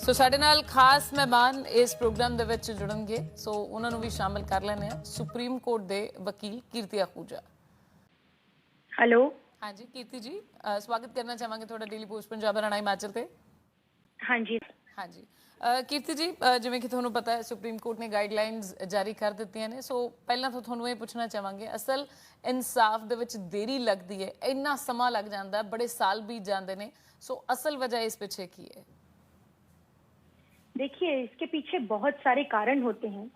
ਸੋ ਸਾਡੇ ਨਾਲ ਖਾਸ ਮਹਿਮਾਨ ਇਸ ਪ੍ਰੋਗਰਾਮ ਦੇ ਵਿੱਚ ਜੁੜਨਗੇ, ਸੋ ਉਹਨਾਂ ਨੂੰ ਵੀ ਸ਼ਾਮਿਲ ਕਰ ਲੈਣੇ ਆ। ਸੁਪਰੀਮ ਕੋਰਟ ਦੇ ਵਕੀਲ ਕੀਰਤੀ ਆਹੂਜਾ। हेलो। हाँ जी कीर्ति जी, स्वागत करना चाहांगे थोड़ा डेली पोस्ट पंजाब हरियाणा हिमाचल ते। हाँ जी। हाँ जी कीर्ति जी, जिवें कि तुहानूं पता है सुप्रीम कोर्ट ने गाइडलाइनस जारी कर दित्तियां ने, सो पहलां तो तुहानूं ये पुछना चाहांगे असल इंसाफ दे विच देरी लगदी है, इन्ना समा लग जांदा, बड़े साल बीत जांदे ने, सो असल वजह इस पिछे की है? देखिए, इसके पीछे बहुत सारे कारण होते हैं।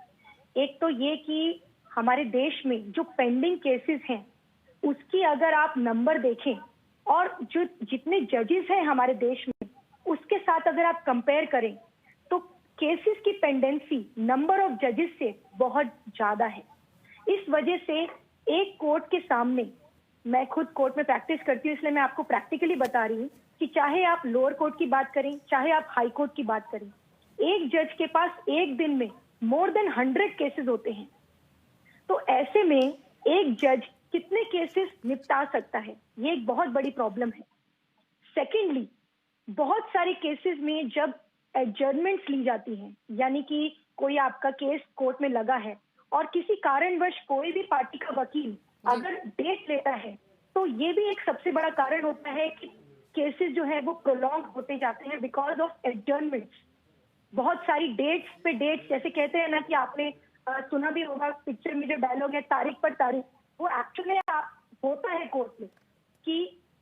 एक तो ये कि हमारे देश में जो पेंडिंग केसेस हैं उसकी अगर आप नंबर देखें और जो जितने जजेस हैं हमारे देश में उसके साथ अगर आप कंपेयर करें तो केसेस की पेंडेंसी नंबर ऑफ जजेस से बहुत ज्यादा है। इस वजह से एक कोर्ट के सामने, मैं खुद कोर्ट में प्रैक्टिस करती हूँ इसलिए मैं आपको प्रैक्टिकली बता रही हूँ कि चाहे आप लोअर कोर्ट की बात करें चाहे आप हाई कोर्ट की बात करें, एक जज के पास एक दिन में मोर देन 100 केसेस होते हैं। तो ऐसे में एक जज कितने केसेस निपटा सकता है, ये एक बहुत बड़ी प्रॉब्लम है। सेकेंडली, बहुत सारे केसेस में जब एडजर्नमेंट्स ली जाती हैं, यानी कि कोई आपका केस कोर्ट में लगा है और किसी कारणवश कोई भी पार्टी का वकील अगर डेट लेता है तो ये भी एक सबसे बड़ा कारण होता है कि केसेस जो है वो प्रोलॉन्ग होते जाते हैं बिकॉज ऑफ एडजर्नमेंट्स। बहुत सारी डेट्स पे डेट्स, जैसे कहते हैं ना कि आपने सुना भी होगा पिक्चर में जो डायलॉग है तारीख पर तारीख, वो एक्चुअली होता है कोर्ट में कि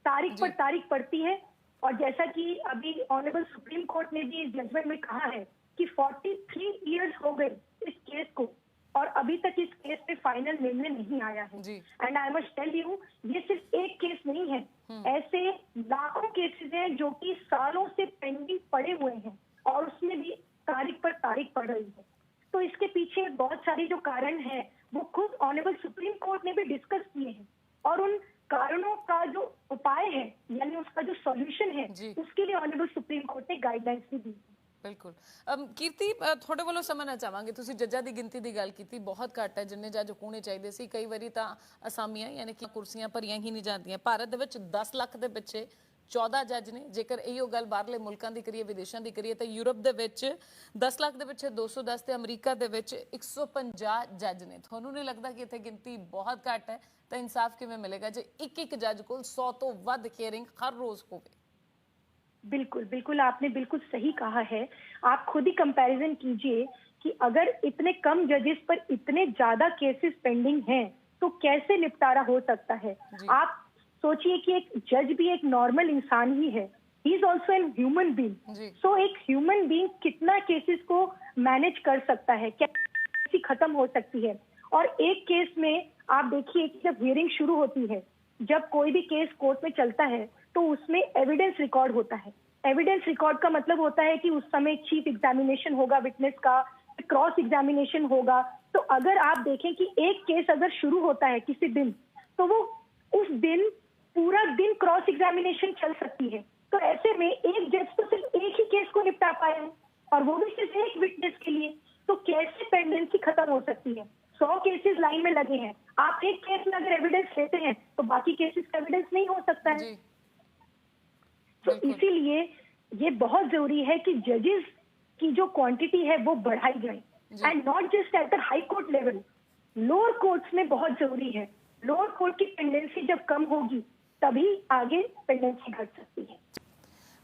तारीख पर तारीख पड़ती है। और जैसा कि अभी ऑनरेबल सुप्रीम कोर्ट ने भी इस जजमेंट में कहा है कि 43 इयर्स हो गए इस केस को और अभी तक इस केस पे फाइनल निर्णय नहीं आया है। And I must tell you, ये सिर्फ एक केस नहीं है, ऐसे लाखों केसेस हैं जो कि सालों से पेंडिंग पड़े हुए हैं और उसमें भी तारीख पर तारीख पड़ रही है। तो इसके पीछे बहुत सारी जो कारण है वो खुद ऑनरेबल सुप्रीम कोर्ट ने भी डिस्कस किए हैं और उन कारणों का जो उपाय है यानी उसका जो सॉल्यूशन है उसके लिए ऑनरेबल सुप्रीम कोर्ट ने गाइडलाइंस भी दी। बिल्कुल कीर्ति, थोड़े वालों समझना चाहांगे, तुसीं जੱਜਾਂ ਦੀ ਗਿਣਤੀ ਦੀ ਗੱਲ ਕੀਤੀ, ਬਹੁਤ ਘੱਟ ਹੈ ਜਿੰਨੇ ਜੱਜ ਹੋਣੇ ਚਾਹੀਦੇ ਸੀ। ਕਈ ਵਾਰੀ ਤਾਂ ਅਸਾਮੀਆਂ ਯਾਨੀ ਕਿ ਕੁਰਸੀਆਂ ਭਰੀਆਂ ਹੀ ਨਹੀਂ ਜਾਂਦੀਆਂ। ਭਾਰਤ ਦੇ ਵਿੱਚ 10 ਲੱਖ ਦੇ ਪਿੱਛੇ 14 ਜੱਜ ਨੇ। ਜੇਕਰ ਇਹੋ ਗੱਲ ਬਾਹਰਲੇ ਮੁਲਕਾਂ ਦੀ ਕਰੀਏ, ਵਿਦੇਸ਼ਾਂ ਦੀ ਕਰੀਏ, ਤਾਂ ਯੂਰਪ ਦੇ ਵਿੱਚ 10 ਲੱਖ ਦੇ ਪਿੱਛੇ 210 ਤੇ ਅਮਰੀਕਾ ਦੇ ਵਿੱਚ 150 ਜੱਜ ਨੇ। ਤੁਹਾਨੂੰ ਨਹੀਂ ਲੱਗਦਾ ਕਿ ਇੱਥੇ ਗਿਣਤੀ ਬਹੁਤ ਘੱਟ ਹੈ ਤਾਂ ਇਨਸਾਫ ਕਿਵੇਂ ਮਿਲੇਗਾ ਜੇ ਇੱਕ ਜੱਜ ਕੋਲ 100 ਤੋਂ ਵੱਧ ਹੀਅਰਿੰਗ ਹਰ ਰੋਜ਼ ਹੋਵੇ? बिल्कुल बिल्कुल, आपने बिल्कुल सही कहा है। आप खुद ही कंपैरिजन कीजिए कि अगर इतने कम जजेस पर इतने ज्यादा केसेस पेंडिंग हैं तो कैसे निपटारा हो सकता है। आप सोचिए कि एक जज भी एक नॉर्मल इंसान ही है, he is also an human being. So एक ह्यूमन बीइंग कितना केसेस को मैनेज कर सकता है, क्या खत्म हो सकती है। और एक केस में आप देखिए कि जब हियरिंग शुरू होती है, जब कोई भी केस कोर्ट में चलता है तो उसमें एविडेंस रिकॉर्ड होता है। एविडेंस रिकॉर्ड का मतलब होता है कि उस समय चीफ एग्जामिनेशन होगा विटनेस का, क्रॉस एग्जामिनेशन होगा। तो अगर आप देखें कि एक केस अगर शुरू होता है किसी दिन तो वो उस दिन पूरा दिन क्रॉस एग्जामिनेशन चल सकती है। तो ऐसे में एक जज तो सिर्फ एक ही केस को निपटा पाया है और वो भी सिर्फ एक विटनेस के लिए, तो कैसे पेंडेंसी खत्म हो सकती है। 100 केसेस लाइन में लगे हैं, आप एक केस में अगर एविडेंस लेते हैं तो बाकी केसेस का एविडेंस नहीं हो सकता है। तो इसीलिए ये बहुत जरूरी है कि जजेस की जो क्वांटिटी है वो बढ़ाई जाए and not just at the high court level, lower courts में बहुत जरूरी है। लोअर कोर्ट की पेंडेंसी जब कम होगी तभी आगे पेंडेंसी घट सकती है।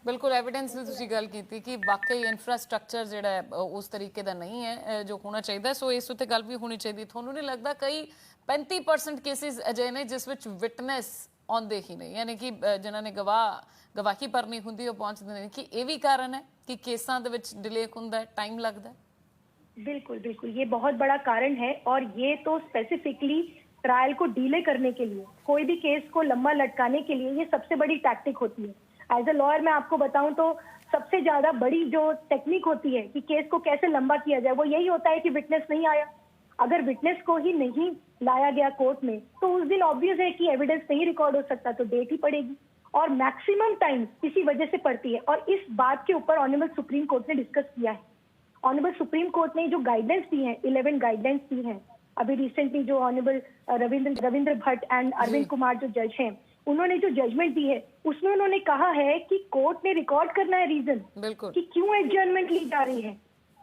बिल्कुल, एविडेंस की तुसीं गल कीती कि वाकई इंफ्रास्ट्रक्चर जिहड़ा है उस तरीके का नहीं है जो होना चाहिए, सो इस उत्ते गल भी होनी चाहिए। तुहानूं नहीं लगदा कई 35% केसेस अजे ने जिस विच विटनेस आउंदे ही नहीं, यानी कि जिन्हां ने गवाही भरनी हुंदी ओह पहुंचदे नहीं, कि ये भी कारण है कि केसां दे विच डिले हुंदा है, टाइम लगदा है? बिल्कुल बिल्कुल, ये बहुत बड़ा कारण है और ये तो स्पेसिफिकली ट्रायल को डिले करने के लिए, कोई भी केस को लंबा लटकाने के लिए ये सबसे बड़ी टैक्टिक होती है। एज अ लॉयर मैं आपको बताऊं तो सबसे ज्यादा बड़ी जो टेक्निक होती है कि केस को कैसे लंबा किया जाए वो यही होता है कि विटनेस नहीं आया। अगर विटनेस को ही नहीं लाया गया कोर्ट में तो उस दिन ऑब्वियस है कि एविडेंस नहीं रिकॉर्ड हो सकता, तो डेट ही पड़ेगी और मैक्सिमम टाइम इसी वजह से पड़ती है। और इस बात के ऊपर ऑनरेबल सुप्रीम कोर्ट ने डिस्कस किया है। ऑनरेबल सुप्रीम कोर्ट ने जो गाइडलाइंस दी हैं, 11 गाइडलाइंस दी हैं, अभी रिसेंटली जो ऑनरेबल रविंद्र भट्ट एंड अरविंद कुमार जो जज हैं उन्होंने जो जजमेंट दी है उसमें उन्होंने कहा है कि कोर्ट ने रिकॉर्ड करना है रीजन बिल्कुल कि क्यों एडजर्नमेंट ली जा रही है।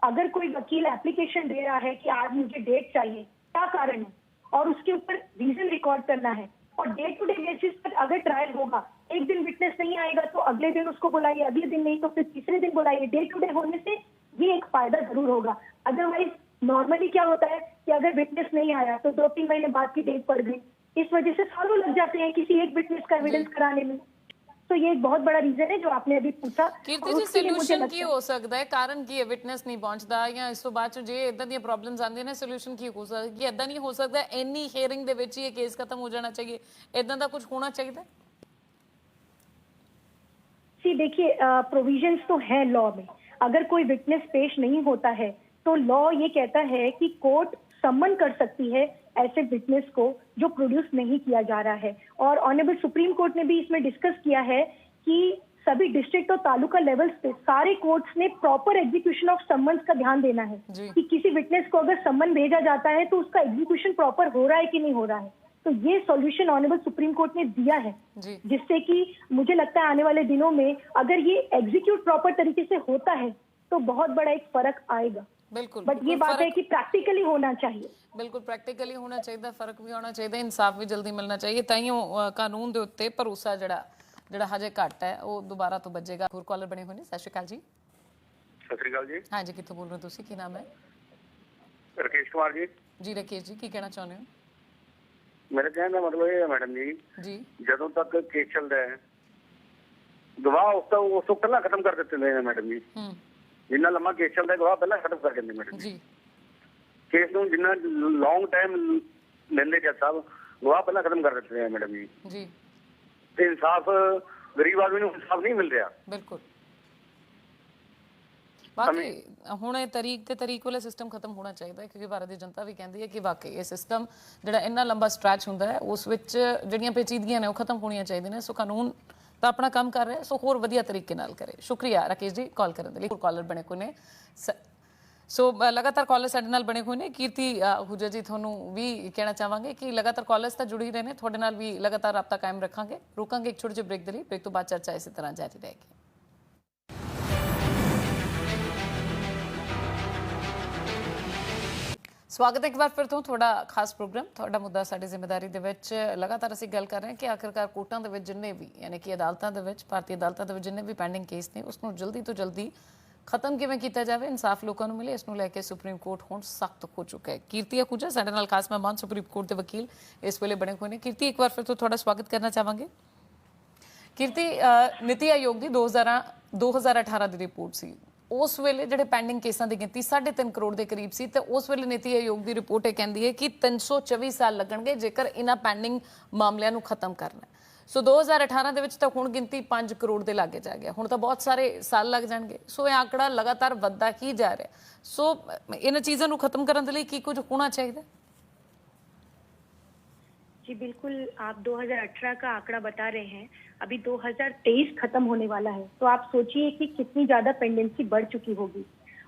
अगर कोई वकील एप्लीकेशन दे रहा है कि आज मुझे डेट चाहिए, क्या कारण है, और उसके ऊपर रीजन रिकॉर्ड करना है। और डे टू डे बेसिस पर अगर ट्रायल होगा, एक दिन विटनेस नहीं आएगा तो अगले दिन उसको बुलाइए, अगले दिन नहीं तो फिर तीसरे दिन बुलाइए। डे टू डे होने से ये एक फायदा जरूर होगा। अदरवाइज नॉर्मली क्या होता है कि अगर विटनेस नहीं आया तो 2-3 महीने बाद की डेट पड़ गई, इस वजह से सालों लग जाते हैं किसी एक विटनेस का एविडेंस कराने में। तो ये एक बहुत बड़ा रीजन है जो आपने अभी पूछा। कीर्ति जी, सोल्यूशन की हो सकता है, कारण की विटनेस नहीं पहुंचता ਜਾਂ ਇਸ ਤੋਂ ਬਾਅਦ ਜੇ ਇਦਾਂ ਦੀਆਂ ਪ੍ਰੋਬਲਮਸ ਆਉਂਦੀਆਂ ਨੇ, ਸੋਲੂਸ਼ਨ ਕੀ ਹੋ ਸਕਦਾ ਕਿ ਇਦਾਂ ਨਹੀਂ ਹੋ ਸਕਦਾ ਇੰਨੀ ਹੀਅਰਿੰਗ ਦੇ ਵਿੱਚ ਹੀ ਇਹ ਕੇਸ ਖਤਮ ਹੋ ਜਾਣਾ ਚਾਹੀਏ, ਇਦਾਂ ਦਾ ਕੁਝ ਹੋਣਾ ਚਾਹੀਦਾ? सी देखिए, प्रोविजंस तो है लॉ में। अगर कोई विटनेस पेश नहीं होता है तो लॉ ये कहता है कि कोर्ट सम्मन कर सकती है ऐसे विटनेस को जो प्रोड्यूस नहीं किया जा रहा है। और ऑनरेबल सुप्रीम कोर्ट ने भी इसमें डिस्कस किया है कि सभी डिस्ट्रिक्ट और तालुका लेवल्स पे सारे कोर्ट्स ने प्रॉपर एग्जीक्यूशन ऑफ सम्मन्स का ध्यान देना है कि किसी विटनेस को अगर सम्मन भेजा जाता है तो उसका एग्जीक्यूशन प्रॉपर हो रहा है कि नहीं हो रहा है। तो ये सॉल्यूशन ऑनरेबल सुप्रीम कोर्ट ने दिया है, जिससे कि मुझे लगता है आने वाले दिनों में अगर ये एग्जीक्यूट प्रॉपर तरीके से होता है तो बहुत बड़ा एक फर्क आएगा। बिल्कुल, बट ये बात है कि प्रैक्टिकली होना चाहिए। बिल्कुल प्रैक्टिकली होना चाहिए, फर्क भी होना चाहिए, इंसाफ भी जल्दी मिलना चाहिए, ताइयों कानून के उत्ते भरोसा ਜਿਹੜਾ ਹਜੇ ਘੱਟ ਹੈ ਉਹ ਦੁਬਾਰਾ ਤੋਂ ਵੱਜੇਗਾ। ਹੋਰ ਕਾਲਰ ਬਣੇ ਹੋਏ ਨੇ। ਸਤਿ ਸ਼੍ਰੀ ਅਕਾਲ ਜੀ। ਸਤਿ ਸ਼੍ਰੀ ਅਕਾਲ ਜੀ। ਹਾਂਜੀ, ਕਿੱਥੋਂ ਬੋਲ ਰਹੇ ਹੋ ਤੁਸੀਂ, ਕੀ ਨਾਮ ਹੈ? ਰਕੇਸ਼ ਕੁਮਾਰ ਜੀ। ਜੀ ਰਾਕੇਸ਼ ਜੀ, ਕੀ ਕਹਿਣਾ ਚਾਹੁੰਦੇ ਹੋ? ਮੇਰੇ ਕਹਿਣ ਦਾ ਮਤਲਬ ਇਹ ਹੈ ਮੈਡਮ ਜੀ, ਜਦੋਂ ਤੱਕ ਕੇਸ ਚੱਲਦਾ ਹੈ ਗਵਾਹ ਉਸ ਤੋਂ ਪਹਿਲਾਂ ਖਤਮ ਕਰ ਦਿੱਤੇ ਨੇ ਮੈਡਮ ਜੀ। ਜਿੰਨਾ ਲੰਮਾ ਕੇਸ ਚੱਲਦਾ ਗਵਾਹ ਪਹਿਲਾਂ ਖਤਮ ਕਰ ਦਿੰਦੇ ਮੈਡਮ ਜੀ। ਕੇਸ ਨੂੰ ਜਿੰਨਾ ਲੌਂਗ ਟਾਈਮ ਲੈਂਦੇ ਜੱਜ ਸਾਹਿਬ, ਗਵਾਹ ਪਹਿਲਾਂ ਖਤਮ ਕਰ ਦਿੱਤੇ ਨੇ ਮੈਡਮ ਜੀ। ਤੇ ਇਨਸਾਫ ਗਰੀਬ ਆਦਮੀ ਨੂੰ ਇਨਸਾਫ ਨਹੀਂ ਮਿਲ ਰਿਹਾ। ਬਿਲਕੁਲ। ਬਾਕੀ ਹੁਣ ਇਹ ਤਰੀਕ ਵਾਲਾ ਸਿਸਟਮ ਖਤਮ ਹੋਣਾ ਚਾਹੀਦਾ ਹੈ, ਕਿਉਂਕਿ ਭਾਰਤ ਦੀ ਜਨਤਾ ਵੀ ਕਹਿੰਦੀ ਹੈ ਕਿ ਵਾਕਈ ਇਹ ਸਿਸਟਮ ਜਿਹੜਾ ਇੰਨਾ ਲੰਬਾ ਸਟ੍ਰੈਚ ਹੁੰਦਾ ਹੈ ਉਸ ਵਿੱਚ ਜਿਹੜੀਆਂ ਪੇਚੀਦਗੀਆਂ ਨੇ ਉਹ ਖਤਮ ਹੋਣੀਆਂ ਚਾਹੀਦੀਆਂ ਨੇ। ਸੋ ਕਾਨੂੰਨ ਤਾਂ ਆਪਣਾ ਕੰਮ ਕਰ ਰਿਹਾ, ਸੋ ਹੋਰ ਵਧੀਆ ਤਰੀਕੇ ਨਾਲ ਕਰੇ। ਸ਼ੁਕਰੀਆ ਰਾਕੇਸ਼ ਜੀ ਕਾਲ ਕਰਨ ਦੇ ਲਈ। ਹੋਰ ਕਾਲਰ ਬਣੇ ਕੋਈ ਨੇ। ਸੋ ਲਗਾਤਾਰ ਕਾਲਰ ਸਾਡੇ ਨਾਲ ਬਣੇ ਹੋਏ ਨੇ। ਕੀਰਤੀ ਅਹੂਜਾ ਜੀ, ਤੁਹਾਨੂੰ ਵੀ ਕਹਿਣਾ ਚਾਹਾਂਗੇ ਕਿ ਲਗਾਤਾਰ ਕਾਲਰਸ ਤਾਂ ਜੁੜੀ ਰਹੇ ਨੇ, ਤੁਹਾਡੇ ਨਾਲ ਵੀ ਲਗਾਤਾਰ ਰਾਬਤਾ ਕਾਇਮ ਰੱਖਾਂਗੇ। ਰੁਕਾਂਗੇ ਇੱਕ ਛੋਟੇ ਜਿਹੇ ਬ੍ਰੇਕ ਦੇ ਲਈ, ਬ੍ਰੇਕ ਤੋਂ ਬਾਅਦ ਚਰਚਾ ਇਸੇ ਤਰ੍ਹਾਂ ਜਾਰੀ ਰਹੇਗੀ। ਸਵਾਗਤ ਹੈ ਇੱਕ ਵਾਰ ਫਿਰ ਤੋਂ ਤੁਹਾਡਾ ਖਾਸ ਪ੍ਰੋਗਰਾਮ ਤੁਹਾਡਾ ਮੁੱਦਾ ਸਾਡੀ ਜ਼ਿੰਮੇਵਾਰੀ ਦੇ ਵਿੱਚ। ਲਗਾਤਾਰ ਅਸੀਂ ਗੱਲ ਕਰ ਰਹੇ ਹਾਂ ਕਿ ਆਖਿਰਕਾਰ ਕੋਰਟਾਂ ਦੇ ਵਿੱਚ ਜਿੰਨੇ ਵੀ ਯਾਨੀ ਕਿ ਅਦਾਲਤਾਂ ਦੇ ਵਿੱਚ, ਭਾਰਤੀ ਅਦਾਲਤਾਂ ਦੇ ਵਿੱਚ ਜਿੰਨੇ ਵੀ ਪੈਂਡਿੰਗ ਕੇਸ ਨੇ ਉਸ ਨੂੰ ਜਲਦੀ ਤੋਂ ਜਲਦੀ ਖਤਮ ਕਿਵੇਂ ਕੀਤਾ ਜਾਵੇ, ਇਨਸਾਫ ਲੋਕਾਂ ਨੂੰ ਮਿਲੇ, ਇਸ ਨੂੰ ਲੈ ਕੇ ਸੁਪਰੀਮ ਕੋਰਟ ਹੁਣ ਸਖਤ ਹੋ ਚੁੱਕਾ ਹੈ। ਕੀਰਤੀ ਅਹੂਜਾ ਸਾਡੇ ਨਾਲ ਖਾਸ ਮਹਿਮਾਨ, ਸੁਪਰੀਮ ਕੋਰਟ ਦੇ ਵਕੀਲ ਇਸ ਵੇਲੇ ਬਣੇ ਹੋਏ ਨੇ। ਕੀਰਤੀ, ਇੱਕ ਵਾਰ ਫਿਰ ਤੋਂ ਤੁਹਾਡਾ ਸਵਾਗਤ ਕਰਨਾ ਚਾਹਾਂਗੇ। ਕੀਰਤੀ, ਨੀਤੀ ਆਯੋਗ ਦੀ 2018 ਦੀ ਰਿਪੋਰਟ ਸੀ, ਉਸ ਵੇਲੇ ਜਿਹੜੇ ਪੈਂਡਿੰਗ ਕੇਸਾਂ ਦੀ ਗਿਣਤੀ 3.5 ਕਰੋੜ ਦੇ ਕਰੀਬ ਸੀ, ਤੇ ਉਸ ਵੇਲੇ ਨੀਤੀ ਆਯੋਗ ਦੀ ਰਿਪੋਰਟ ਇਹ ਕਹਿੰਦੀ ਹੈ ਕਿ 324 ਸਾਲ ਲੱਗਣਗੇ ਜੇਕਰ ਇਹਨਾਂ ਪੈਂਡਿੰਗ ਮਾਮਲਿਆਂ ਨੂੰ ਖਤਮ ਕਰਨਾ। ਸੋ 2018 ਦੇ ਵਿੱਚ ਤਾਂ ਹੁਣ ਗਿਣਤੀ 5 ਕਰੋੜ ਦੇ ਲਾਗੇ ਜਾ ਗਿਆ, ਹੁਣ ਤਾਂ ਬਹੁਤ ਸਾਰੇ ਸਾਲ ਲੱਗ ਜਾਣਗੇ। ਸੋ ਇਹ ਆંકੜਾ ਲਗਾਤਾਰ ਵੱਧਦਾ ਹੀ ਜਾ ਰਿਹਾ। ਸੋ ਇਹਨਾਂ ਚੀਜ਼ਾਂ ਨੂੰ ਖਤਮ ਕਰਨ ਦੇ ਲਈ ਕੀ ਕੁਝ ਹੋਣਾ ਚਾਹੀਦਾ? जी बिल्कुल, आप 2018 का आंकड़ा बता रहे हैं, अभी 2023 खत्म होने वाला है, तो आप सोचिए कि कितनी ज्यादा पेंडेंसी बढ़ चुकी होगी।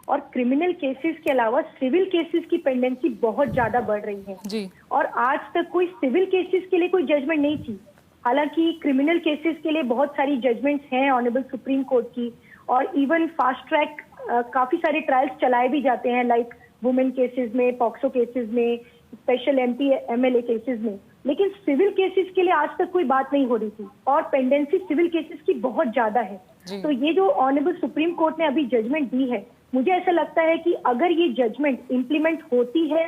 और क्रिमिनल केसेस के अलावा सिविल केसेस की पेंडेंसी बहुत ज्यादा बढ़ रही है जी। और आज तक कोई सिविल केसेस के लिए कोई जजमेंट नहीं थी। हालांकि क्रिमिनल केसेस के लिए बहुत सारी जजमेंट्स हैं ऑनरेबल सुप्रीम कोर्ट की, और इवन फास्ट ट्रैक काफी सारे ट्रायल्स चलाए भी जाते हैं, लाइक वुमेन केसेस में, पॉक्सो केसेस में, स्पेशल MP MLA केसेस में। लेकिन सिविल केसेस के लिए आज तक कोई बात नहीं हो रही थी और पेंडेंसी सिविल केसेस की बहुत ज्यादा है। तो ये जो ऑनरेबल सुप्रीम कोर्ट ने अभी जजमेंट दी है, मुझे ऐसा लगता है कि अगर ये जजमेंट इम्प्लीमेंट होती है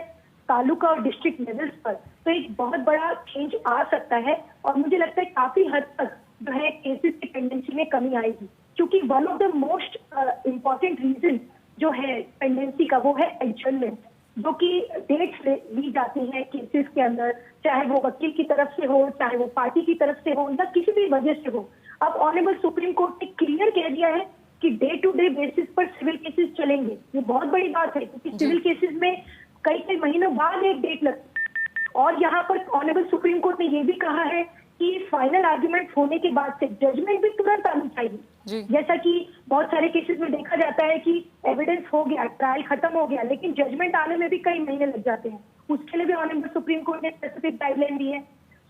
तालुका और डिस्ट्रिक्ट लेवल्स पर, तो एक बहुत बड़ा चेंज आ सकता है। और मुझे लगता है काफी हद तक जो है केसेस की पेंडेंसी में कमी आएगी, क्योंकि one of the most important reason जो है पेंडेंसी का वो है एडजर्नमेंट, जो कि डेट्स ली जाती हैं केसेस के अंदर, चाहे वो वकील की तरफ से हो, चाहे वो पार्टी की तरफ से हो, या किसी भी वजह से हो। अब ऑनरेबल सुप्रीम कोर्ट ने क्लियर कह दिया है कि डे टू डे बेसिस पर सिविल केसेस चलेंगे। ये बहुत बड़ी बात है, क्योंकि सिविल केसेस में कई महीनों बाद एक डेट लगती है। और यहाँ पर ऑनरेबल सुप्रीम कोर्ट ने ये भी कहा है कि फाइनल आर्ग्यूमेंट होने के बाद से जजमेंट भी तुरंत आनी चाहिए। जैसा कि बहुत सारे केसेस में देखा जाता है कि एविडेंस हो गया, ट्रायल खत्म हो गया, लेकिन जजमेंट आने में भी कई महीने लग जाते हैं। उसके लिए भी ऑनरेबल सुप्रीम कोर्ट ने स्पेसिफिक गाइडलाइन दी है।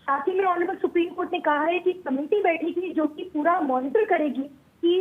साथ ही में ऑनरेबल सुप्रीम कोर्ट ने कहा है कि कमेटी बैठेगी जो कि पूरा मॉनिटर करेगी कि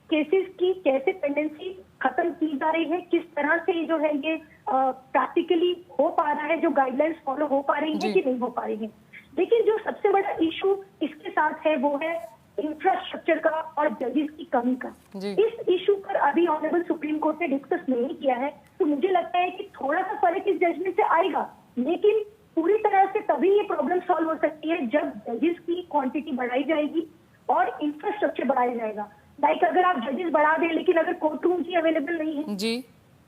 केसेस की कैसे पेंडेंसी खत्म की जा रही है, किस तरह से जो है ये प्रैक्टिकली हो पा रहा है, जो गाइडलाइंस फॉलो हो पा रही है कि नहीं हो पा रही है। लेकिन जो सबसे बड़ा इशू इसके साथ है वो है इंफ्रास्ट्रक्चर का और जजेस की कमी का। इस इशू पर अभी ऑनरेबल सुप्रीम कोर्ट ने डिस्कस नहीं किया है, तो मुझे लगता है कि थोड़ा सा फर्क इस जजमेंट से आएगा, लेकिन पूरी तरह से तभी ये प्रॉब्लम सॉल्व हो सकती है जब जजेस की क्वांटिटी बढ़ाई जाएगी और इंफ्रास्ट्रक्चर बढ़ाया जाएगा। लाइक अगर आप जजेस बढ़ा दें लेकिन अगर कोर्ट रूम ही अवेलेबल नहीं है जी,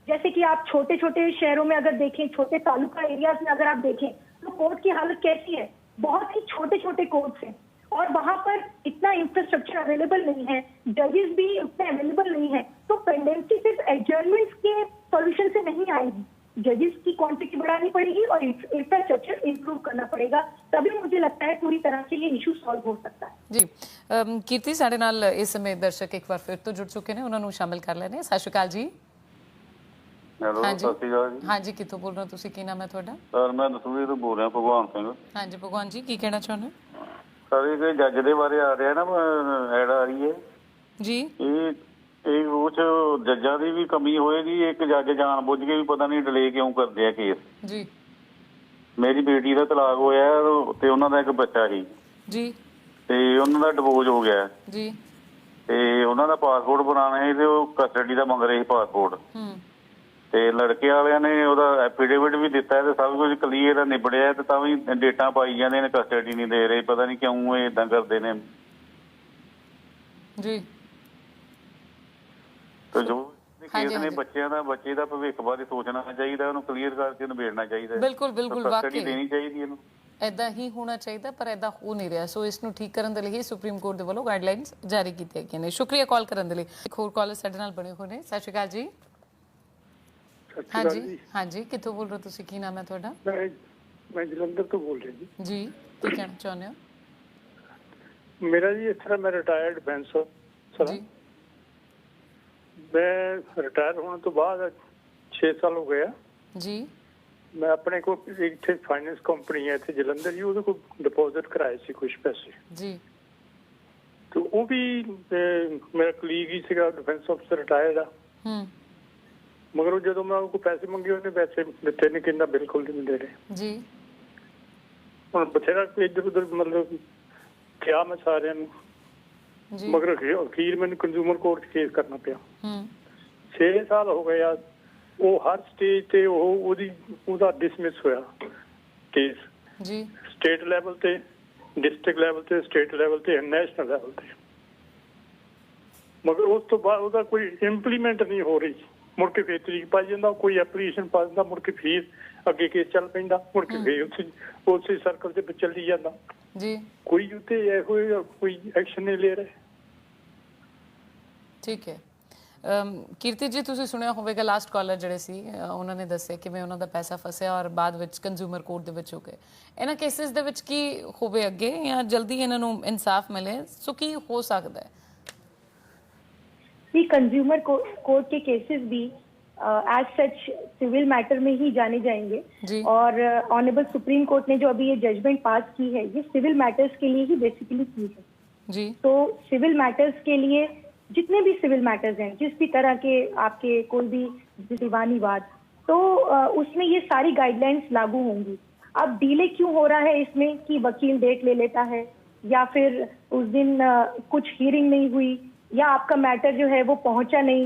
जैसे कि आप छोटे छोटे शहरों में अगर देखें, छोटे तालुका एरियाज में अगर आप देखें तो कोर्ट की हालत कैसी है, बहुत ही छोटे छोटे कोर्ट्स हैं और वहां पर इतना इंफ्रास्ट्रक्चर अवेलेबल नहीं है, जजेस भी उतने अवेलेबल नहीं है, तो पेंडेंसी सिर्फ एडजर्नमेंट्स के सॉल्यूशन से नहीं आएगी, जजेस की क्वांटिटी बढ़ानी पड़ेगी और इंफ्रास्ट्रक्चर इंप्रूव करना पड़ेगा, तभी मुझे लगता है पूरी तरह से ये इशू सॉल्व हो सकता है जी। कीर्ति साडे नाल इस समय दर्शक एक बार फिर तो जुड़ चुके हैं, उन्होंने शामिल कर लेने। सत श्री अकाल जी। हेलो सत श्री अकाल जी। हाँ जी, कितों बोल रहे हो तुसी, की नाम है ਤੁਹਾਡਾ? सर मैं दसूरी तो बोल रहा भगवान सिंह। हाँ जी भगवान जी, की कहना चाਹੁੰਦੇ? सर ये जज के बारे आ रहा है ना, ऐड आ रही है जी, ये वो जजा की भी कमी होएगी, एक जज जान बुझ के भी पता नहीं डिले क्यों करते हैं केस जी। मेरी बेटी का तलाक होया ते उन्हां दा एक बच्चा ही जी ते उन्हां दा डिवोर्स हो गया जी ते उन्हां दा पासपोर्ट बनाना है ते कस्टडी दा मंग रहे पासपोर्ट ते लड़के वालियां ने ओदा एफिडेविट भी दिता है ते सब कुछ क्लीयर निबड़िया ते तां भी डेटां पाई जांदे ने, कस्टडी नहीं दे रहे, पता नहीं क्यों ये इदां करदे ने जी। तो जो केस ने बच्चों का बच्चे का भविख बारे सोचना चाहिए, उन्हें क्लीयर करके निबेड़ना चाहिए। बिल्कुल बिल्कुल, कस्टडी देनी चाहिए, ऐदा ही होना चाहिए, पर ऐदा हो नहीं रहा। सो इसनूं ठीक करन दे लई सुप्रीम कोर्ट दे वल्लों गाइडलाइंस जारी कीतीआं गईआं ने। शुक्रिया कॉल करन दे लई। एक होर कॉलर साडे नाल बने होए ने। सत श्री अकाल जी। हाँ जी, हाँ जी, कित्थों बोल रहे हो तुसीं, की नाम है तुहाडा? मैं जलंधर तो बोल रही जी। जी, की कहना चाहुंदे हो? मेरा जी इस तरह मैं रिटायर्ड डिफेंस अफसर जी मैं रिटायर होने तो बाद 6 साल हो गया जी। मैं अपने को इतने फाइनेंस कंपनी है इतने जलंधर जी, वो डिपॉजिट कराए सी कुछ पैसे जी, तो वो भी मेरा कलीग ही सीगा डिफेंस अफसर रिटायर्ड आ, मगर जो मैं उनको पैसे मंगे उन्हें पैसे दिते नहीं, कहना बिल्कुल नहीं दे रहे जी। हुण बथेरा इधर उधर मतलब क्या मैं सारे मगर वकील मैंने कंज्यूमर कोर्ट केस करना पिया। 6 साल हो गए यार, वो हर स्टेज ते ओदा डिसमिस होया केस जी, स्टेट लेवल ते, डिस्ट्रिक्ट लेवल ते, स्टेट लेवल ते, नेशनल लेवल ते, मगर उस तो बाद ओदा कोई इंप्लीमेंट नहीं हो रही। मुड़ के फिर तरीक पाई जांदा, कोई एप्लीकेशन पा दिंदा, मुड़ के फिर अगे केस चल पैंदा, मुड़ के फिर उसी सर्कल ते चली जांदा जी। कोई उत्ते कोई एक्शन नहीं ले रहे। ठीक है। कीर्ति जी, ਤੁਸੀਂ ਸੁਣਿਆ ਹੋਵੇਗਾ ਲਾਸਟ ਕਾਲਰ ਜਿਹੜੇ ਸੀ ਉਹਨਾਂ ਨੇ ਦੱਸਿਆ ਕਿਵੇਂ ਉਹਨਾਂ ਦਾ ਪੈਸਾ ਫਸਿਆ ਔਰ ਬਾਅਦ ਵਿੱਚ ਕੰਜ਼ਿਊਮਰ ਕੋਰਟ ਦੇ ਵਿੱਚ ਹੋ ਗਏ। ਇਹਨਾਂ ਕੇਸਿਸ ਦੇ ਵਿੱਚ ਕੀ ਹੋਵੇ ਅੱਗੇ ਜਾਂ ਜਲਦੀ ਇਹਨਾਂ ਨੂੰ ਇਨਸਾਫ ਮਿਲੇ, ਸੋ ਕੀ ਹੋ ਸਕਦਾ ਹੈ? कंज्यूमर कोर्ट के केसेस भी एज सच सिविल मैटर में ही जाने जाएंगे और ऑनरेबल सुप्रीम कोर्ट ने जो अभी ये जजमेंट पास की है ये सिविल मैटर्स के लिए ही बेसिकली की है जी। तो सिविल मैटर्स के लिए जितने भी सिविल मैटर्स हैं, जिस भी तरह के आपके कोई भी दीवानी वाद, तो उसमें ये सारी गाइडलाइंस लागू होंगी। अब डिले क्यों हो रहा है इसमें कि वकील डेट ले लेता है या फिर उस दिन कुछ हियरिंग नहीं हुई या आपका मैटर जो है वो पहुंचा नहीं,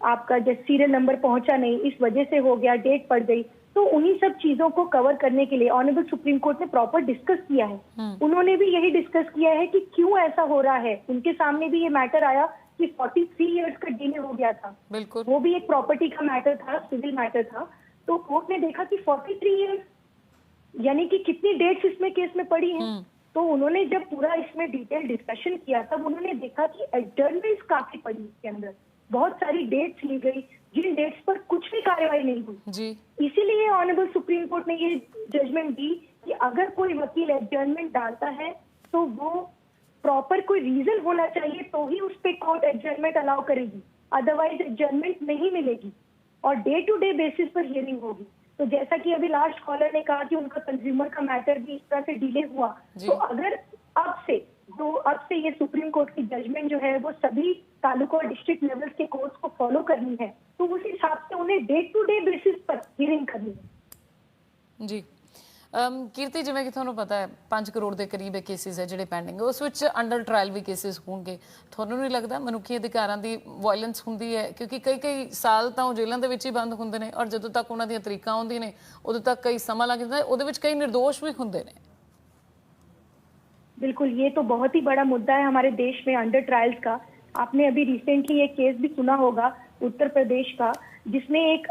आपका जो सीरियल नंबर पहुंचा नहीं, इस वजह से हो गया, डेट पड़ गई, तो उन्हीं सब चीजों को कवर करने के लिए ऑनरेबल सुप्रीम कोर्ट ने प्रॉपर डिस्कस किया है। उन्होंने भी यही डिस्कस किया है कि क्यों ऐसा हो रहा है। उनके सामने भी ये मैटर आया कि 43 इयर्स का डिले हो गया था, बिल्कुल वो भी एक प्रॉपर्टी का मैटर था, सिविल मैटर था। तो कोर्ट ने देखा कि 43 इयर्स यानी कि कितनी डेट्स इसमें केस में पड़ी हैं। तो उन्होंने जब पूरा इसमें डिटेल डिस्कशन किया तब उन्होंने देखा कि एडजर्नमेंट्स काफी पड़ी इसके अंदर, बहुत सारी डेट्स ली गई जिन डेट्स पर कुछ भी कार्रवाई नहीं हुई जी। इसीलिए ऑनरेबल सुप्रीम कोर्ट ने ये जजमेंट दी कि अगर कोई वकील एडजर्नमेंट डालता है तो वो प्रॉपर कोई रीजन होना चाहिए तो ही उस पे कोर्ट एडजर्नमेंट अलाउ करेगी, अदरवाइज एडजर्नमेंट नहीं मिलेगी और डे टू डे बेसिस पर हियरिंग होगी। तो जैसा कि अभी लास्ट कॉलर ने कहा कि उनका कंज्यूमर का मैटर भी इस तरह से डिले हुआ, तो अगर अब से ये सुप्रीम कोर्ट की जजमेंट जो है वो सभी तालुका और डिस्ट्रिक्ट लेवल्स के कोर्ट्स को फॉलो करनी है, तो उस हिसाब से उन्हें डे टू डे बेसिस पर हियरिंग करनी है। जी कीर्ति, ਜਿਵੇਂ ਕਿ ਤੁਹਾਨੂੰ ਪਤਾ ਹੈ 5 ਕਰੋੜ ਦੇ ਕਰੀਬ ਕੇਸਿਸ ਹੈ ਜਿਹੜੇ ਪੈਂਡਿੰਗ, ਉਸ ਵਿੱਚ ਅੰਡਰ ਟ੍ਰਾਇਲ ਵੀ ਕੇਸਿਸ ਹੋਣਗੇ। ਤੁਹਾਨੂੰ ਨਹੀਂ ਲੱਗਦਾ ਮਨੁੱਖੀ ਅਧਿਕਾਰਾਂ ਦੀ ਵਾਇਲੈਂਸ ਹੁੰਦੀ ਹੈ? ਕਿਉਂਕਿ ਕਈ ਸਾਲ ਤਾਂ ਉਹ ਜੇਲ੍ਹਾਂ ਦੇ ਵਿੱਚ ਹੀ ਬੰਦ ਹੁੰਦੇ ਨੇ, ਔਰ ਜਦੋਂ ਤੱਕ ਉਹਨਾਂ ਦੀਆਂ ਤਰੀਕਾਂ ਆਉਂਦੀਆਂ ਨੇ ਉਦੋਂ ਤੱਕ ਕਈ ਸਮਾਂ ਲੱਗ ਜਾਂਦਾ, ਉਹਦੇ ਵਿੱਚ ਕਈ निर्दोष भी ਹੁੰਦੇ ਨੇ। बिल्कुल, ये तो बहुत ही बड़ा मुद्दा है हमारे देश में अंडर ट्रायल्स का। आपने अभी रिसेंटली एक केस भी सुना होगा उत्तर प्रदेश का, जिसमें एक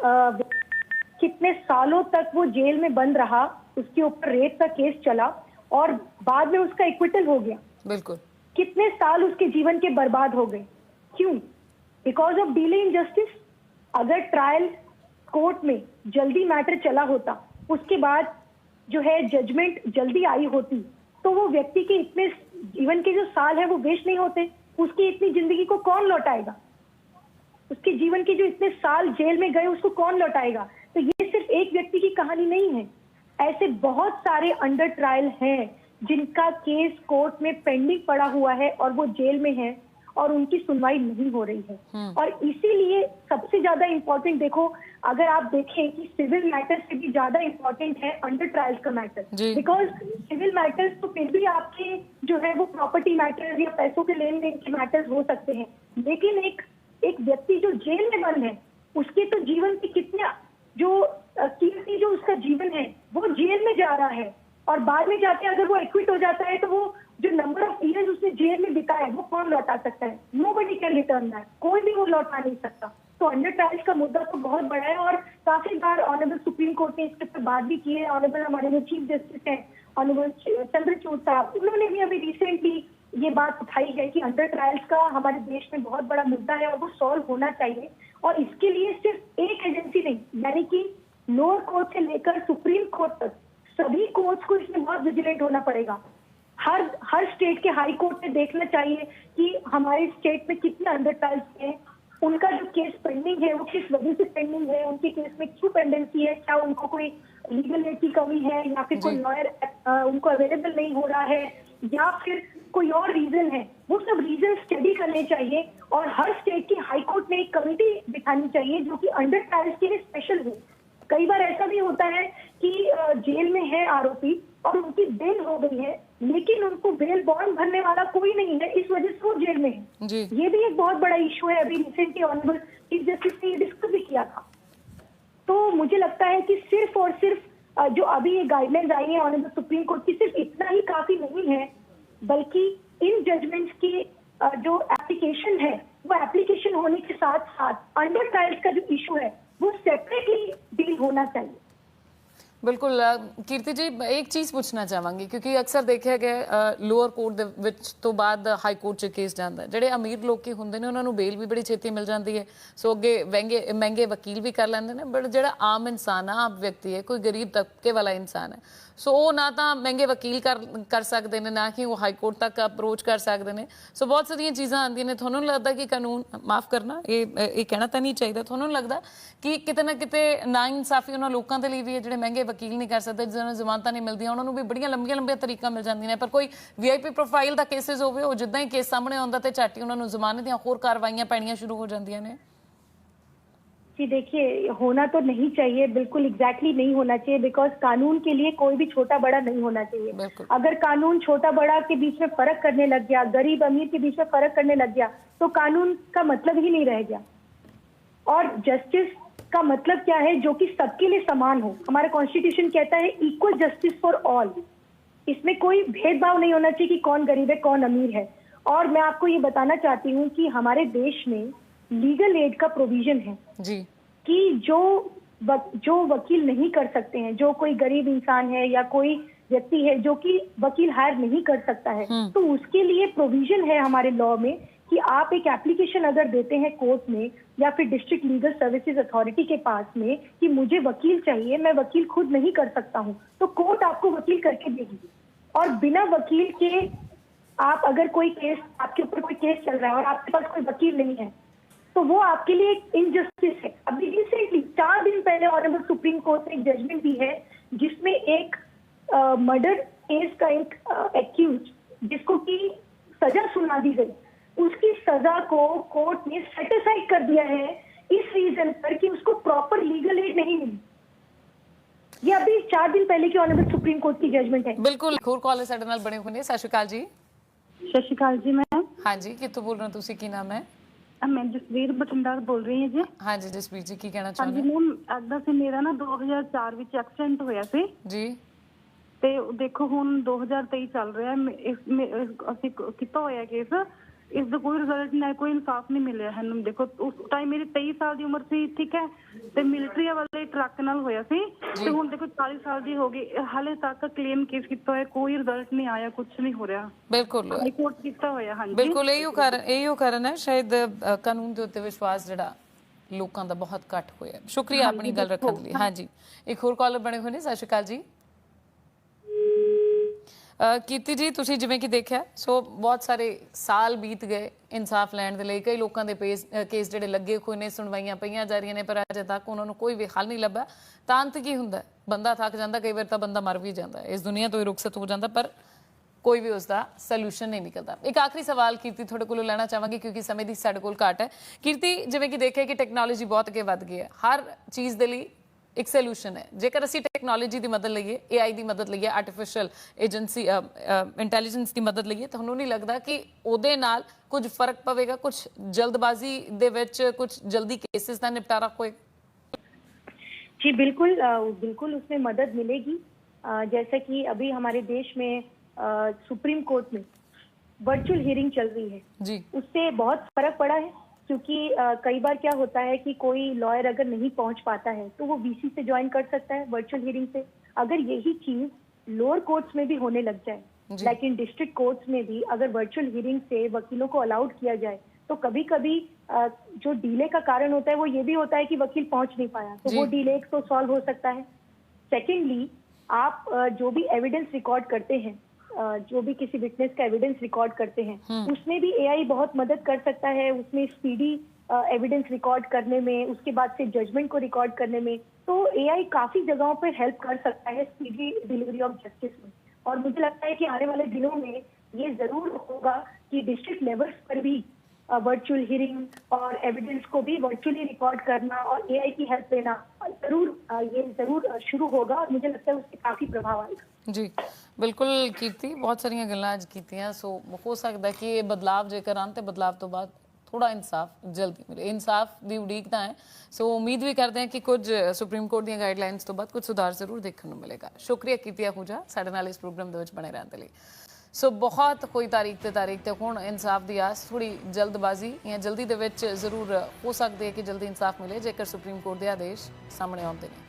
कितने सालों तक वो जेल में बंद रहा, उसके ऊपर रेप का केस चला और बाद में उसका एक्विटल हो गया। बिल्कुल, कितने साल उसके जीवन के बर्बाद हो गए, क्यों? Because of delay in justice. अगर ट्रायल कोर्ट में जल्दी मैटर चला होता, उसके बाद जो है जजमेंट जल्दी आई होती, तो वो व्यक्ति के इतने जीवन के जो साल है वो वेस्ट नहीं होते। उसकी इतनी जिंदगी को कौन लौटाएगा? उसके जीवन के जो इतने साल जेल में गए उसको कौन लौटाएगा? तो ये सिर्फ एक व्यक्ति की कहानी नहीं है, ऐसे बहुत सारे अंडर ट्रायल हैं जिनका केस कोर्ट में पेंडिंग पड़ा हुआ है और वो जेल में है और उनकी सुनवाई नहीं हो रही है। और इसीलिए सबसे ज्यादा इम्पोर्टेंट, देखो अगर आप देखें कि सिविल मैटर से भी ज्यादा इम्पोर्टेंट है अंडर ट्रायल्स का मैटर, बिकॉज सिविल मैटर्स तो फिर भी आपके जो है वो प्रॉपर्टी मैटर्स या पैसों के लेन देन के मैटर्स हो सकते हैं, लेकिन एक व्यक्ति जो जेल में बंद है उसके तो जीवन के कितने जो कीमती जो उसका जीवन है वो जेल में जा रहा है, और बाद में जाके अगर वो एक्विट हो जाता है तो वो जो नंबर ऑफ ईयर्स उसने जेल में बिताया है वो कौन लौटा सकता है? नोबडी कैन रिटर्न दैट, कोई भी वो लौटा नहीं सकता। तो अंडर ट्रायल्स का मुद्दा तो बहुत बड़ा है और काफी बार ऑनरेबल सुप्रीम कोर्ट ने इसके ऊपर बात भी की है। ऑनरेबल हमारे जो चीफ जस्टिस है ऑनरेबल चंद्रचूड़ साहब, उन्होंने भी अभी रिसेंटली ये बात उठाई है कि अंडर ट्रायल्स का हमारे देश में बहुत बड़ा मुद्दा है और वो सॉल्व होना चाहिए। और इसके लिए सिर्फ एक एजेंसी नहीं, यानी कि लोअर कोर्ट से लेकर सुप्रीम कोर्ट तक सभी कोर्ट्स को इसमें बहुत विजिलेंट होना पड़ेगा। हर स्टेट के हाई कोर्ट में देखना चाहिए कि हमारे स्टेट में कितने अंडर ट्रायल्स हैं, उनका जो केस पेंडिंग है वो किस वजह से पेंडिंग है, उनके केस में क्यों पेंडेंसी है, क्या उनको कोई लीगल एड की कमी है या फिर कोई लॉयर उनको अवेलेबल नहीं हो रहा है या फिर कोई और रीजन है। वो सब रीजन स्टडी करने चाहिए और हर स्टेट की हाई कोर्ट में एक कमेटी बिठानी चाहिए जो कि अंडर ट्रायल्स के लिए स्पेशल हो। कई बार ऐसा भी होता है कि जेल में है आरोपी और उनकी बेल हो गई है, लेकिन उनको बेल बॉन्ड भरने वाला कोई नहीं है, इस वजह से वो जेल में है। ये भी एक बहुत बड़ा इशू है, अभी रिसेंटली ऑनरेबल चीफ जस्टिस ने डिस्कस भी किया था। तो मुझे लगता है कि सिर्फ और सिर्फ जो अभी ये गाइडलाइंस आई है ऑनरेबल सुप्रीम कोर्ट की, सिर्फ इतना ही काफी नहीं है, बल्कि इन जजमेंट्स की जो एप्लीकेशन है वो एप्लीकेशन होने के साथ साथ अंडर ट्रायल्स का जो इशू है वो सेपरेटली डील होना चाहिए। बिल्कुल कीर्ति जी, एक चीज़ पूछना चाहांगी क्योंकि अक्सर देखा गया लोअर कोर्ट ਦੇ ਵਿੱਚ ਤੋਂ ਬਾਅਦ ਹਾਈ ਕੋਰਟ 'ਚ ਕੇਸ ਜਾਂਦਾ, ਜਿਹੜੇ ਅਮੀਰ ਲੋਕੀ ਹੁੰਦੇ ਨੇ ਉਹਨਾਂ ਨੂੰ ਬੇਲ ਵੀ ਬੜੀ ਛੇਤੀ ਮਿਲ ਜਾਂਦੀ ਹੈ, ਸੋ ਅੱਗੇ ਮਹਿੰਗੇ ਵਕੀਲ ਵੀ ਕਰ ਲੈਂਦੇ ਨੇ। ਬਟ ਜਿਹੜਾ ਆਮ ਇਨਸਾਨ ਆ, ਆਮ ਵਿਅਕਤੀ ਹੈ, ਕੋਈ ਗਰੀਬ ਤਬਕੇ ਵਾਲਾ ਇਨਸਾਨ ਹੈ, ਸੋ ਉਹ ਨਾ ਤਾਂ ਮਹਿੰਗੇ ਵਕੀਲ ਕਰ ਸਕਦੇ ਨੇ, ਨਾ ਕਿ ਉਹ ਹਾਈ ਕੋਰਟ ਤੱਕ ਅਪਰੋਚ ਕਰ ਸਕਦੇ ਨੇ। ਸੋ ਬਹੁਤ ਸਾਰੀਆਂ ਚੀਜ਼ਾਂ ਆਉਂਦੀਆਂ ਨੇ। ਤੁਹਾਨੂੰ ਲੱਗਦਾ ਕਿ ਕਾਨੂੰਨ, ਮਾਫ ਕਰਨਾ ਇਹ ਕਹਿਣਾ ਤਾਂ ਨਹੀਂ ਚਾਹੀਦਾ, ਤੁਹਾਨੂੰ ਲੱਗਦਾ ਕਿ ਕਿਤੇ ਨਾ ਕਿਤੇ ਨਾ ਇਨਸਾਫੀ ਉਹਨਾਂ ਲੋਕਾਂ ਦੇ ਲਈ ਵੀ ਹੈ ਜਿਹੜੇ ਮਹਿੰਗੇ ਵਕੀਲ ਨਹੀਂ ਕਰ ਸਕਦੇ, ਜਿਹਨਾਂ ਨੂੰ ਜ਼ਮਾਨਤਾਂ ਨਹੀਂ ਮਿਲਦੀਆਂ, ਉਹਨਾਂ ਨੂੰ ਵੀ ਬੜੀਆਂ ਲੰਬੀਆਂ ਤਰੀਕਾਂ ਮਿਲ ਜਾਂਦੀਆਂ ਨੇ, ਪਰ ਕੋਈ VIP ਪ੍ਰੋਫਾਈਲ ਦਾ ਕੇਸਿਸ ਹੋਵੇ, ਉਹ ਜਿੱਦਾਂ ਹੀ ਕੇਸ ਸਾਹਮਣੇ ਆਉਂਦਾ ਤੇ ਝੱਟ ਹੀ ਉਹਨਾਂ ਨੂੰ ਜ਼ਮਾਨਤ ਦੀਆਂ ਹੋਰ ਕਾਰਵਾਈਆਂ ਪੈਣੀਆਂ ਸ਼ੁਰੂ ਹੋ ਜਾਂਦੀਆਂ ਨੇ? जी देखिए, होना तो नहीं चाहिए, बिल्कुल एग्जैक्टली नहीं होना चाहिए, बिकॉज कानून के लिए कोई भी छोटा बड़ा नहीं होना चाहिए। अगर कानून छोटा बड़ा के बीच में फर्क करने लग गया, गरीब अमीर के बीच में फर्क करने लग गया, तो कानून का मतलब ही नहीं रह गया। और जस्टिस का मतलब क्या है? जो कि सबके लिए समान हो। हमारा कॉन्स्टिट्यूशन कहता है इक्वल जस्टिस फॉर ऑल। इसमें कोई भेदभाव नहीं होना चाहिए कि कौन गरीब है कौन अमीर है। और मैं आपको ये बताना चाहती हूँ कि हमारे देश में लीगल एड का प्रोविजन है जी, कि जो वकील नहीं कर सकते हैं, जो कोई गरीब इंसान है या कोई व्यक्ति है जो कि वकील हायर नहीं कर सकता है, तो उसके लिए प्रोविजन है हमारे लॉ में कि आप एक एप्लीकेशन अगर देते हैं कोर्ट में या फिर डिस्ट्रिक्ट लीगल सर्विसेज अथॉरिटी के पास में कि मुझे वकील चाहिए, मैं वकील खुद नहीं कर सकता हूँ, तो कोर्ट आपको वकील करके देगी। और बिना वकील के आप अगर कोई केस, आपके ऊपर कोई केस चल रहा है और आपके पास कोई वकील नहीं है, तो वो आपके लिए एक इनजस्टिस है। अभी रिसेंटली 4 दिन पहले ऑनरेबल सुप्रीम कोर्ट ने एक जजमेंट दी है जिसमें एक मर्डर केस का एक एक्यूज जिसको की सजा सुना दी गई, उसकी सजा को कोर्ट ने सेटिसाइड कर दिया है इस रीजन पर कि उसको प्रॉपर लीगल एड नहीं मिली। ये अभी 4 दिन पहले की ऑनरेबल सुप्रीम कोर्ट की जजमेंट है। बिल्कुल। एक ਹੋਰ ਕਾਲਰ ਸਾਡੇ ਨਾਲ ਬਣੇ ਹੋਏ ਨੇ। ਸਤਿ ਸ਼੍ਰੀ ਅਕਾਲ ਜੀ। ਸਤਿ ਸ਼੍ਰੀ ਅਕਾਲ ਜੀ ਮੈਮ। ਹਾਂਜੀ, ਕਿੱਥੋਂ ਬੋਲ ਰਹੇ ਹੋ ਤੁਸੀਂ? ਕੀ ਨਾਮ ਹੈ? ਮੈਂ ਜਸਵੀਰ ਬਠਿੰਡਾ ਤੋਂ ਬੋਲ ਰਹੀ ਹਾਂ ਜੀ। ਹਾਂਜੀ ਜਸਵੀਰ ਜੀ, ਕੀ ਕਹਿਣਾ ਹਾਂਜੀ ਚਾਹੁੰਦੇ ਮੈਮ, ਏਦਾਂ ਸੀ ਮੇਰਾ ਨਾ 2004 ਵਿੱਚ ਐਕਸੀਡੈਂਟ ਹੋਇਆ ਸੀ ਜੀ? ਤੇ ਦੇਖੋ ਹੁਣ 2023 ਚੱਲ ਰਿਹਾ ਅਸੀਂ ਕੀਤਾ ਹੋਇਆ ਕੇਸ, ਇਸ ਦਾ ਕੋਈ ਰਿਜ਼ਲਟ ਨਹੀਂ, ਕੋਈ ਇਨਸਾਫ ਨਹੀਂ ਮਿਲਿਆ ਸਾਨੂੰ। ਦੇਖੋ ਉਸ ਟਾਈਮ ਮੇਰੀ 23 ਸਾਲ ਦੀ ਉਮਰ ਸੀ, ਠੀਕ ਹੈ, ਤੇ ਮਿਲਟਰੀ ਵਾਲੇ ਟਰੱਕ ਨਾਲ ਹੋਇਆ ਸੀ ਤੇ ਹੁਣ ਦੇਖੋ 40 ਸਾਲ ਦੀ ਹੋ ਗਈ, ਹਾਲੇ ਤੱਕ ਕਲੇਮ ਕੇਸ ਕੀਤਾ ਹੋਇਆ, ਕੋਈ ਰਿਜ਼ਲਟ ਨਹੀਂ ਆਇਆ, ਕੁਝ ਨਹੀਂ ਹੋ ਰਿਹਾ। ਬਿਲਕੁਲ ਹਾਈ ਕੋਰਟ ਕੀਤਾ ਹੋਇਆ। ਹਾਂਜੀ ਬਿਲਕੁਲ, ਇਹੋ ਕਾਰਨ ਹੈ ਸ਼ਾਇਦ ਕਾਨੂੰਨ ਦੇ ਉੱਤੇ ਵਿਸ਼ਵਾਸ ਜਿਹੜਾ ਲੋਕਾਂ ਦਾ ਬਹੁਤ ਘੱਟ ਹੋਇਆ। ਸ਼ੁਕਰੀਆ ਆਪਣੀ ਗੱਲ ਰੱਖਣ ਲਈ। ਹਾਂਜੀ, ਇੱਕ ਹੋਰ ਕਾਲਰ ਬਣੇ ਹੋਏ ਨੇ। ਸਤਿ ਸ਼੍ਰੀ ਅਕਾਲ ਜੀ। ਕੀਰਤੀ ਜੀ, ਤੁਸੀਂ ਜਿਵੇਂ ਕਿ ਦੇਖਿਆ, ਸੋ ਬਹੁਤ ਸਾਰੇ ਸਾਲ ਬੀਤ ਗਏ ਇਨਸਾਫ ਲੈਣ ਦੇ ਲਈ। ਕਈ ਲੋਕਾਂ ਦੇ ਕੇਸ ਜਿਹੜੇ ਲੱਗੇ ਹੋਏ ਨੇ, ਸੁਣਵਾਈਆਂ ਪਈਆਂ ਜਾ ਰਹੀਆਂ ਨੇ, ਪਰ ਅਜੇ ਤੱਕ ਉਹਨਾਂ ਨੂੰ ਕੋਈ ਵੀ ਹੱਲ ਨਹੀਂ ਲੱਭਾ। ਤਾਂ ਅੰਤ ਕੀ ਹੁੰਦਾ? ਬੰਦਾ ਥੱਕ ਜਾਂਦਾ, ਕਈ ਵਾਰ ਤਾਂ ਬੰਦਾ ਮਰ ਵੀ ਜਾਂਦਾ, ਇਸ ਦੁਨੀਆ ਤੋਂ ਹੀ ਰੁਖਸਤ ਹੋ ਜਾਂਦਾ, ਪਰ ਕੋਈ ਵੀ ਉਸਦਾ ਸੋਲੂਸ਼ਨ ਨਹੀਂ ਨਿਕਲਦਾ। ਇੱਕ ਆਖਰੀ ਸਵਾਲ ਕੀਰਤੀ ਤੁਹਾਡੇ ਕੋਲੋਂ ਲੈਣਾ ਚਾਹਾਂਗੀ ਕਿਉਂਕਿ ਸਮੇਂ ਦੀ ਸਾਡੇ ਕੋਲ ਘਾਟ ਹੈ। ਕੀਰਤੀ, ਜਿਵੇਂ ਕਿ ਦੇਖਿਆ ਕਿ ਟੈਕਨੋਲੋਜੀ ਬਹੁਤ ਅੱਗੇ ਵੱਧ ਗਈ ਹੈ, ਹਰ ਚੀਜ਼ ਦੇ ਲਈ ਇੱਕ ਸੋਲੂਸ਼ਨ ਹੈ। ਜੇਕਰ ਅਸੀਂ ਟੈਕਨੋਲੋਜੀ ਦੀ ਮਦਦ ਲਈਏ, AI ਦੀ ਮਦਦ ਲਈਏ, ਆਰਟੀਫੀਸ਼ੀਅਲ ਇੰਟੈਲੀਜੈਂਸ ਦੀ ਮਦਦ ਲਈਏ, ਤੁਹਾਨੂੰ ਨਹੀਂ ਲੱਗਦਾ ਕਿ ਉਹਦੇ ਨਾਲ ਕੁਝ ਫਰਕ ਪਵੇਗਾ, ਕੁਝ ਜਲਦਬਾਜ਼ੀ ਦੇ ਵਿੱਚ ਕੁਝ ਜਲਦੀ ਕੇसेस ਦਾ ਨਿਪਟਾਰਾ ਹੋਏਗਾ? जी बिल्कुल, बिल्कुल उसमें मदद मिलेगी। जैसा कि अभी हमारे देश में सुप्रीम कोर्ट में वर्चुअल हियरिंग चल रही है जी, उससे बहुत फर्क पड़ा है। क्योंकि कई बार क्या होता है कि कोई लॉयर अगर नहीं पहुंच पाता है तो वो VC से ज्वाइन कर सकता है वर्चुअल हियरिंग से। अगर यही चीज लोअर कोर्ट्स में भी होने लग जाए, लेकिन डिस्ट्रिक्ट कोर्ट्स में भी अगर वर्चुअल हियरिंग से वकीलों को अलाउड किया जाए तो कभी कभी जो डिले का कारण होता है वो ये भी होता है कि वकील पहुंच नहीं पाया, तो वो डिले तो सॉल्व हो सकता है। सेकेंडली, आप जो भी एविडेंस रिकॉर्ड करते हैं, जो भी किसी विटनेस का एविडेंस रिकॉर्ड करते हैं, उसमें भी AI बहुत मदद कर सकता है, उसमें स्पीडी एविडेंस रिकॉर्ड करने में, उसके बाद से जजमेंट को रिकॉर्ड करने में। तो AI काफी जगहों पर हेल्प कर सकता है स्पीडी डिलीवरी ऑफ जस्टिस में। और मुझे लगता है कि आने वाले दिनों में ये जरूर होगा कि डिस्ट्रिक्ट लेवल्स पर भी वर्चुअल हियरिंग और एविडेंस को भी वर्चुअली रिकॉर्ड करना और AI की हेल्प लेना जरूर शुरू होगा और मुझे लगता है उससे काफी प्रभाव आएगा। जी बिल्कुल कीर्ति, बहुत सारियां गल्लां अज कीतियां। सो हो सकता है कि ये बदलाव जेकर आन ते बदलाव तो बाद थोड़ा इंसाफ जल्दी मिले। इंसाफ की उड़ीक है, सो उम्मीद भी करते हैं कि कुछ सुप्रीम कोर्ट दी गाइडलाइनस तो बाद कुछ सुधार जरूर देखने को मिलेगा। शुक्रिया कीर्ति आहूजा साडे नाल इस प्रोग्राम दे विच बने रहने के लिए। सो बहुत कोई तारीख ते हुण इंसाफ की आस थोड़ी जल्दबाजी या जल्दी दे विच जरूर हो सकती है कि जल्दी इंसाफ मिले जेकर सुप्रीम कोर्ट के आदेश सामने आते हैं।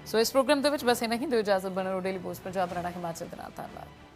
सो इस प्रोग्राम के बस इन्ना ही। दो इजाजत बने रहो। डेली पोस्ट पंजाब हरियाणा हिमाचल के नाल। धन्यवाद।